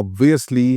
obviously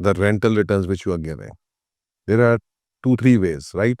the rental returns which you are giving? There are 2-3 ways, right?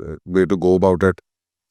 the way to go about it.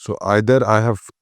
so either I have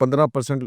15%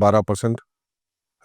12%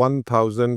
1,000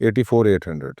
84,800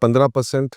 15%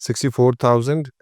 64,000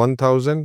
1,000,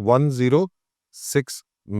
106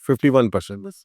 51%.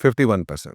51%.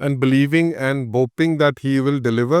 and believing and hoping that he will deliver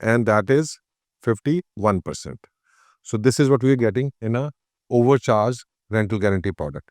and that is 51%. So this is what we are getting in a overcharged rental guarantee product.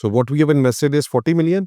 So what we have invested is 40 million.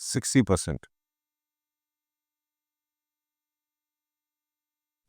60%.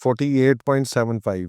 48.75,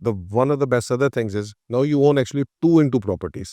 the one of the best other things is now you own actually 2 into properties.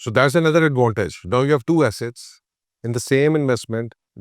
So that's another advantage. Now you have 2 assets in the same investment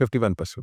51%.